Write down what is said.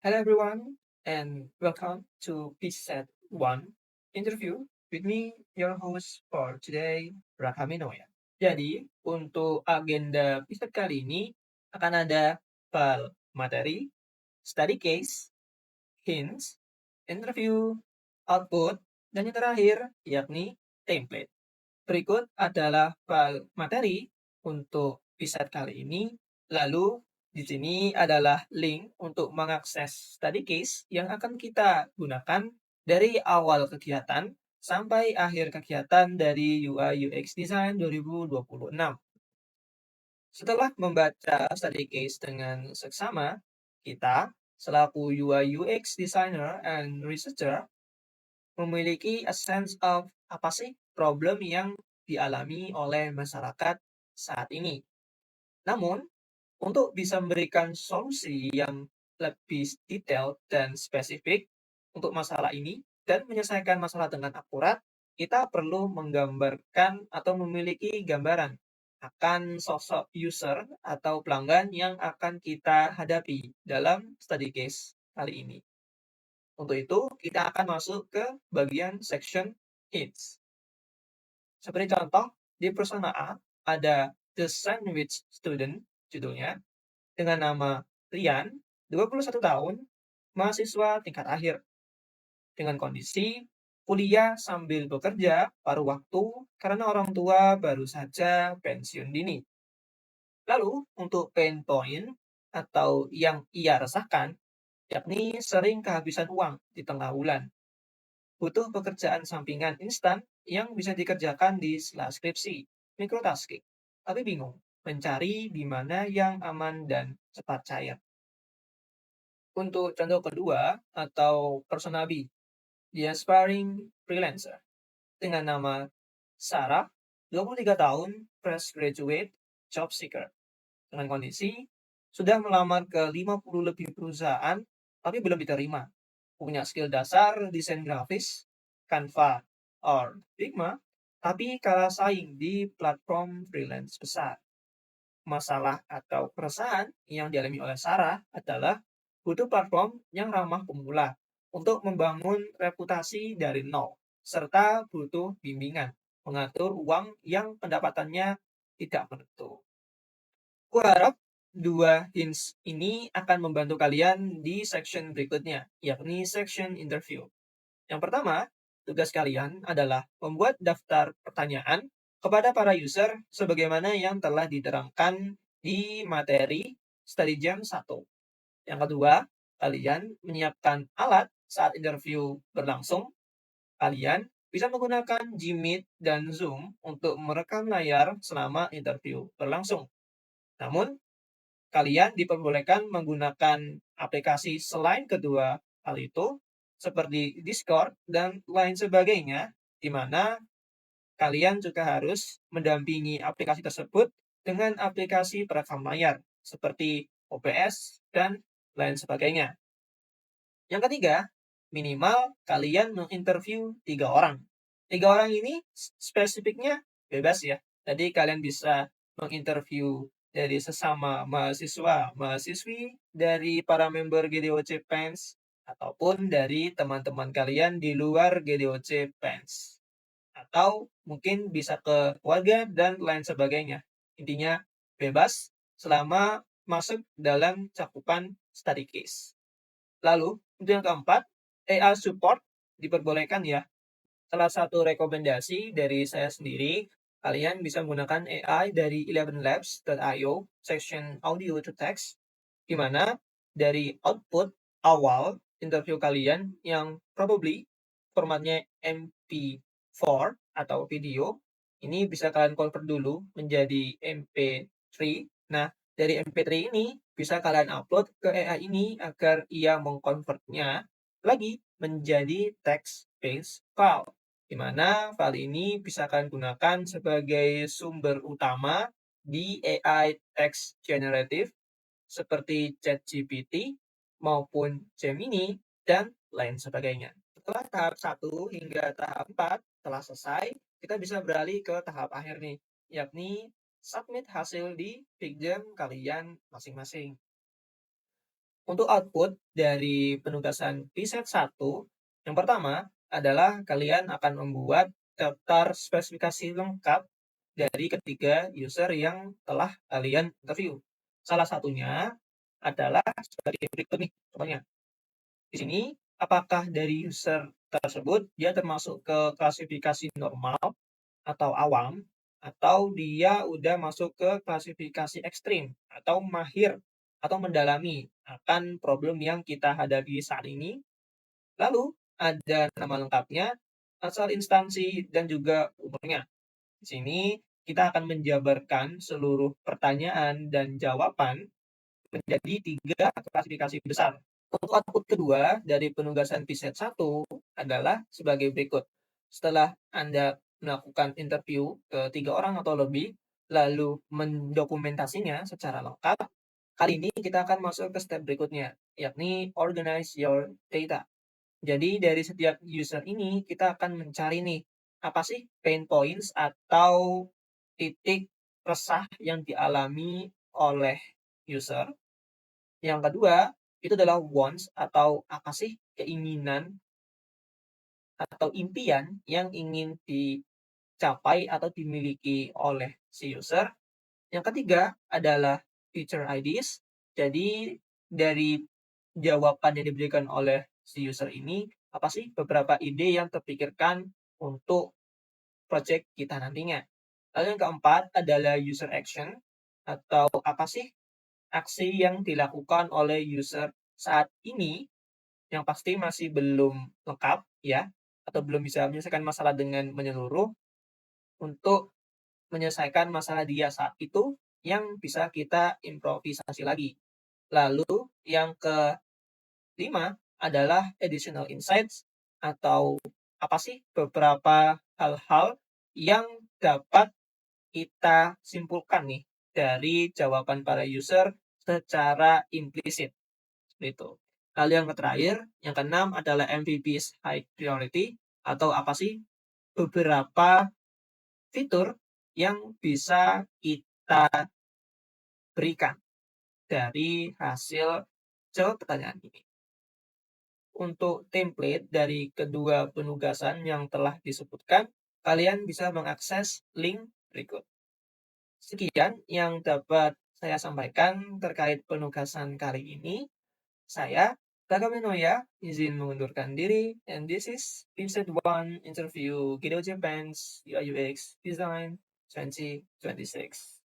Hello everyone and welcome to PSET 1 interview with me, your host for today, Rahami Noya. Jadi, untuk agenda PSET kali ini akan ada file materi, study case, hints, interview, output, dan yang terakhir yakni template. Berikut adalah file materi untuk PSET kali ini. Lalu di sini adalah link untuk mengakses study case yang akan kita gunakan dari awal kegiatan sampai akhir kegiatan dari UI UX Design 2026. Setelah membaca study case dengan seksama, kita selaku UI UX Designer and Researcher memiliki a sense of apa sih problem yang dialami oleh masyarakat saat ini. Namun, untuk bisa memberikan solusi yang lebih detail dan spesifik untuk masalah ini dan menyelesaikan masalah dengan akurat, kita perlu menggambarkan atau memiliki gambaran akan sosok user atau pelanggan yang akan kita hadapi dalam study case kali ini. Untuk itu, kita akan masuk ke bagian section hints. Seperti contoh, di persona A ada The Sandwich Student, judulnya, dengan nama Rian, 21 tahun, mahasiswa tingkat akhir, dengan kondisi kuliah sambil bekerja paruh waktu karena orang tua baru saja pensiun dini. Lalu, untuk pain point atau yang ia resahkan, yakni sering kehabisan uang di tengah bulan. Butuh pekerjaan sampingan instan yang bisa dikerjakan di sela skripsi, microtasking, tapi bingung mencari di mana yang aman dan cepat cair. Untuk contoh kedua atau persona B, the aspiring freelancer dengan nama Sarah, 23 tahun, fresh graduate, job seeker, dengan kondisi sudah melamar ke 50 lebih perusahaan tapi belum diterima. Punya skill dasar desain grafis, Canva or Figma, tapi kalah saing di platform freelance besar. Masalah atau keresahan yang dialami oleh Sarah adalah butuh platform yang ramah pemula untuk membangun reputasi dari nol, serta butuh bimbingan mengatur uang yang pendapatannya tidak menentu. Kuharap dua hints ini akan membantu kalian di section berikutnya, yakni section interview. Yang pertama, tugas kalian adalah membuat daftar pertanyaan kepada para user sebagaimana yang telah diterangkan di materi Study Jam 1. Yang kedua, kalian menyiapkan alat saat interview berlangsung. Kalian bisa menggunakan Gmeet dan Zoom untuk merekam layar selama interview berlangsung. Namun, kalian diperbolehkan menggunakan aplikasi selain kedua hal itu, seperti Discord dan lain sebagainya, di mana kalian juga harus mendampingi aplikasi tersebut dengan aplikasi perekam layar, seperti OBS dan lain sebagainya. Yang ketiga, minimal kalian menginterview 3 orang. 3 orang ini spesifiknya bebas ya. Jadi kalian bisa menginterview dari sesama mahasiswa, mahasiswi, dari para member GDOC PENS, ataupun dari teman-teman kalian di luar GDOC PENS. Atau mungkin bisa ke keluarga dan lain sebagainya. Intinya bebas selama masuk dalam cakupan study case. Lalu, untuk yang keempat, AI support diperbolehkan ya. Salah satu rekomendasi dari saya sendiri, kalian bisa menggunakan AI dari 11labs.io, section audio to text, di mana dari output awal interview kalian yang probably formatnya MP4 atau video, ini bisa kalian convert dulu menjadi MP3. Nah, dari MP3 ini bisa kalian upload ke AI ini agar ia mengkonvertnya lagi menjadi text-based file, di mana file ini bisa kalian gunakan sebagai sumber utama di AI text generative seperti ChatGPT maupun Gemini dan lain sebagainya. Setelah tahap 1 hingga tahap 4 telah selesai, kita bisa beralih ke tahap akhir nih, yakni submit hasil di Pigdam kalian masing-masing. Untuk output dari penugasan P-Set 1, yang pertama adalah kalian akan membuat daftar spesifikasi lengkap dari ketiga user yang telah kalian interview. Salah satunya adalah sebagai berikut nih contohnya. Di sini, apakah dari user tersebut dia termasuk ke klasifikasi normal atau awam, atau dia udah masuk ke klasifikasi ekstrim atau mahir atau mendalami akan problem yang kita hadapi saat ini. Lalu ada nama lengkapnya, asal instansi, dan juga umurnya. Di sini kita akan menjabarkan seluruh pertanyaan dan jawaban menjadi 3 klasifikasi besar. Untuk output kedua dari penugasan P-Set 1 adalah sebagai berikut. Setelah Anda melakukan interview ke 3 orang atau lebih, lalu mendokumentasinya secara lengkap, kali ini kita akan masuk ke step berikutnya, yakni organize your data. Jadi dari setiap user ini kita akan mencari nih, apa sih pain points atau titik resah yang dialami oleh user. Yang kedua, itu adalah wants atau apa sih keinginan atau impian yang ingin dicapai atau dimiliki oleh si user. Yang ketiga adalah future ideas. Jadi dari jawaban yang diberikan oleh si user ini, apa sih beberapa ide yang terpikirkan untuk project kita nantinya. Lalu yang keempat adalah user action atau apa sih aksi yang dilakukan oleh user saat ini yang pasti masih belum lengkap ya, atau belum bisa menyelesaikan masalah dengan menyeluruh untuk menyelesaikan masalah dia saat itu yang bisa kita improvisasi lagi. Lalu yang kelima adalah additional insights atau apa sih beberapa hal-hal yang dapat kita simpulkan nih dari jawaban para user secara implisit. Seperti itu. Lalu yang terakhir, yang keenam adalah MVP's high priority atau apa sih beberapa fitur yang bisa kita berikan dari hasil jawab pertanyaan ini. Untuk template dari kedua penugasan yang telah disebutkan, kalian bisa mengakses link berikut. Sekian yang dapat saya sampaikan terkait penugasan kali ini. Saya, Takaminoya, izin mengundurkan diri, and this is Episode 1 Interview Gido Japan's UI UX Design 2026.